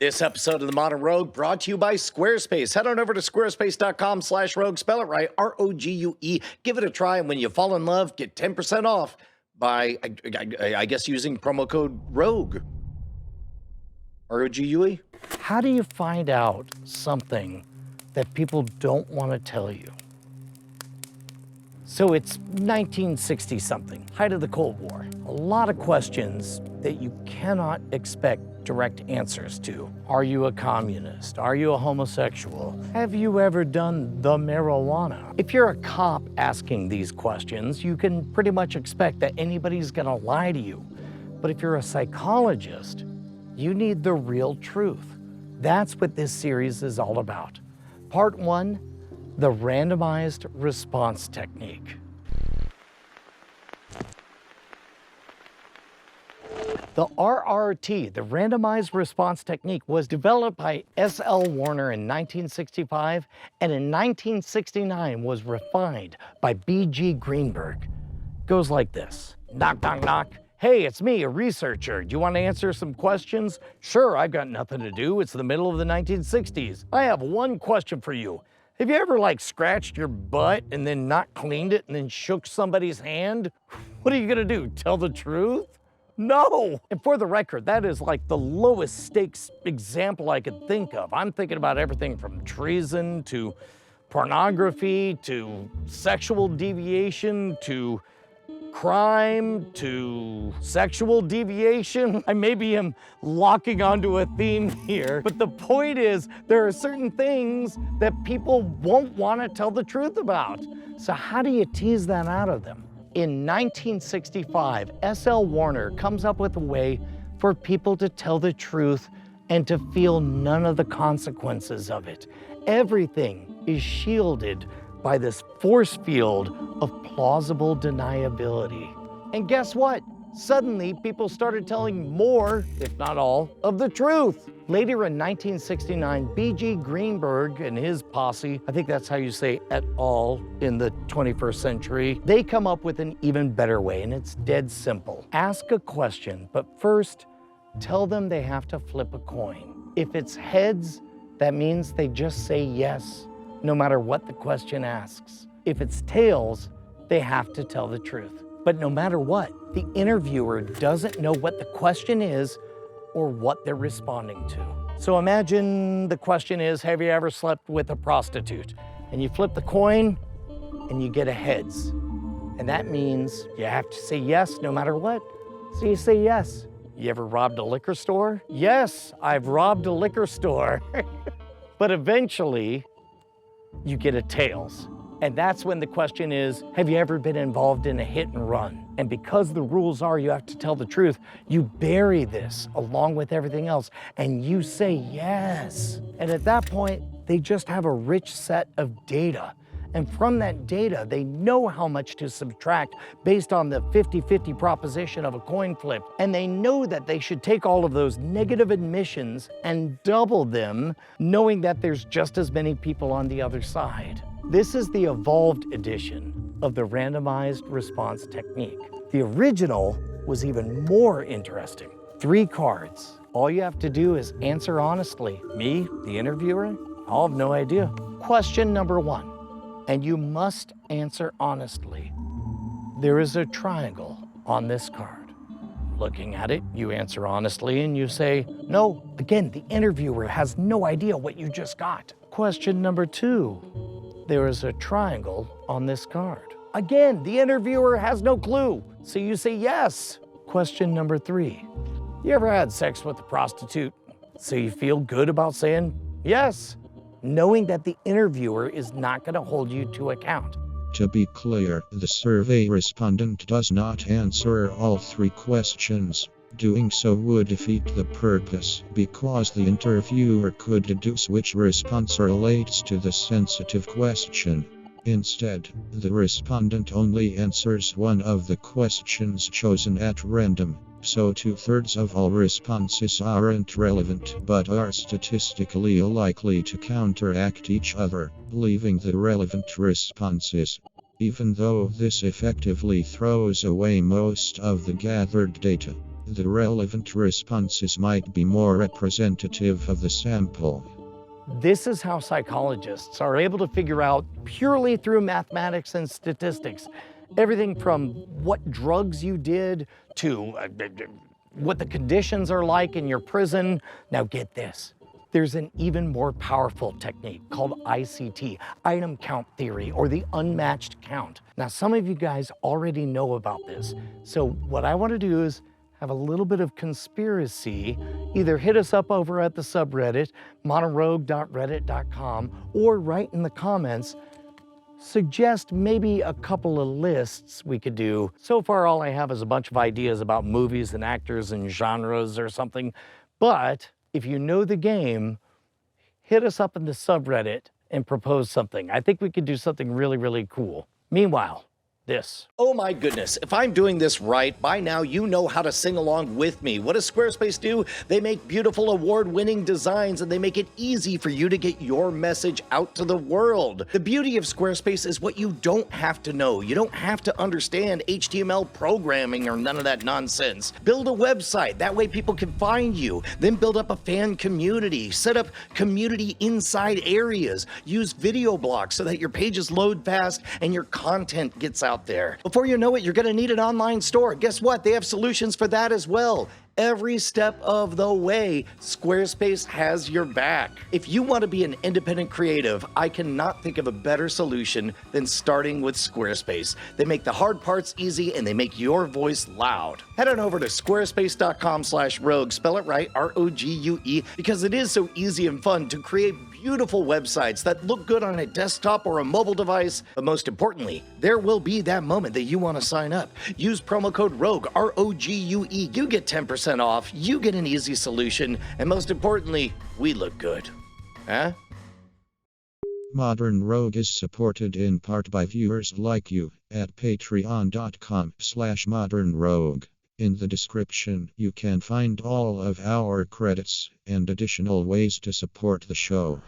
This episode of The Modern Rogue brought to you by Squarespace. Head on over to squarespace.com/rogue. Spell it right, R-O-G-U-E. Give it a try, and when you fall in love, get 10% off by, I guess, using promo code ROGUE. R-O-G-U-E. How do you find out something that people don't want to tell you? So it's 1960-something, height of the Cold War. A lot of questions that you cannot expect direct answers to. Are you a communist? Are you a homosexual? Have you ever done the marijuana? If you're a cop asking these questions, you can pretty much expect that anybody's gonna lie to you. But if you're a psychologist, you need the real truth. That's what this series is all about. Part 1, the randomized response technique. The RRT, the randomized response technique, was developed by S.L. Warner in 1965 and in 1969 was refined by B.G. Greenberg. Goes like this: knock, knock, knock. Hey, it's me, a researcher. Do you want to answer some questions? Sure, I've got nothing to do. It's the middle of the 1960s. I have one question for you. Have you ever scratched your butt and then not cleaned it and then shook somebody's hand? What are you gonna do, tell the truth? No! And for the record, that is the lowest stakes example I could think of. I'm thinking about everything from treason to pornography to sexual deviation to crime to sexual deviation. I maybe am locking onto a theme here, but the point is there are certain things that people won't want to tell the truth about. So how do you tease that out of them? In 1965, S.L. Warner comes up with a way for people to tell the truth and to feel none of the consequences of it. Everything is shielded by this force field of plausible deniability. And guess what? Suddenly, people started telling more, if not all, of the truth. Later in 1969, B.G. Greenberg and his posse, I think that's how you say et al. In the 21st century, they come up with an even better way, and it's dead simple. Ask a question, but first, tell them they have to flip a coin. If it's heads, that means they just say yes, no matter what the question asks. If it's tails, they have to tell the truth. But no matter what, the interviewer doesn't know what the question is or what they're responding to. So imagine the question is, have you ever slept with a prostitute? And you flip the coin and you get a heads. And that means you have to say yes no matter what. So you say yes. You ever robbed a liquor store? Yes, I've robbed a liquor store. But eventually, you get a tails. And that's when the question is, have you ever been involved in a hit and run? And because the rules are you have to tell the truth, you bury this along with everything else, and you say yes. And at that point, they just have a rich set of data. And from that data, they know how much to subtract based on the 50-50 proposition of a coin flip. And they know that they should take all of those negative admissions and double them, knowing that there's just as many people on the other side. This is the evolved edition of the randomized response technique. The original was even more interesting. 3 cards. All you have to do is answer honestly. Me, the interviewer, I'll have no idea. Question number 1. And you must answer honestly. There is a triangle on this card. Looking at it, you answer honestly and you say, no. Again, the interviewer has no idea what you just got. Question number 2. There is a triangle on this card. Again, the interviewer has no clue, so you say yes. Question number 3. You ever had sex with a prostitute, so you feel good about saying yes, knowing that the interviewer is not going to hold you to account? To be clear, the survey respondent does not answer all 3 questions. Doing so would defeat the purpose, because the interviewer could deduce which response relates to the sensitive question. Instead, the respondent only answers one of the questions chosen at random, so 2/3 of all responses aren't relevant but are statistically likely to counteract each other, leaving the relevant responses. Even though this effectively throws away most of the gathered data, The relevant responses might be more representative of the sample. This is how psychologists are able to figure out, purely through mathematics and statistics, everything from what drugs you did to what the conditions are like in your prison. Now get this. There's an even more powerful technique called ICT, item count theory, or the unmatched count. Now, some of you guys already know about this. So what I want to do is have a little bit of conspiracy. Either hit us up over at the subreddit, modernrogue.reddit.com, or write in the comments, suggest maybe a couple of lists we could do. So far, all I have is a bunch of ideas about movies and actors and genres or something. But if you know the game, hit us up in the subreddit and propose something. I think we could do something really, really cool. Meanwhile, this. Oh my goodness, if I'm doing this right, by now you know how to sing along with me. What does Squarespace do? They make beautiful award-winning designs and they make it easy for you to get your message out to the world. The beauty of Squarespace is what you don't have to know. You don't have to understand HTML programming or none of that nonsense. Build a website, that way people can find you. Then build up a fan community, set up community inside areas, use video blocks so that your pages load fast and your content gets out there. Before you know it, you're going to need an online store. Guess what? They have solutions for that as well. Every step of the way, Squarespace has your back. If you want to be an independent creative, I cannot think of a better solution than starting with Squarespace. They make the hard parts easy and they make your voice loud. Head on over to squarespace.com/rogue, spell it right, R-O-G-U-E, because it is so easy and fun to create beautiful websites that look good on a desktop or a mobile device. But most importantly, there will be that moment that you want to sign up. Use promo code ROGUE, R-O-G-U-E. You get 10% off, you get an easy solution, and most importantly, we look good. Huh? Modern Rogue is supported in part by viewers like you at patreon.com/modernrogue. In the description, you can find all of our credits and additional ways to support the show.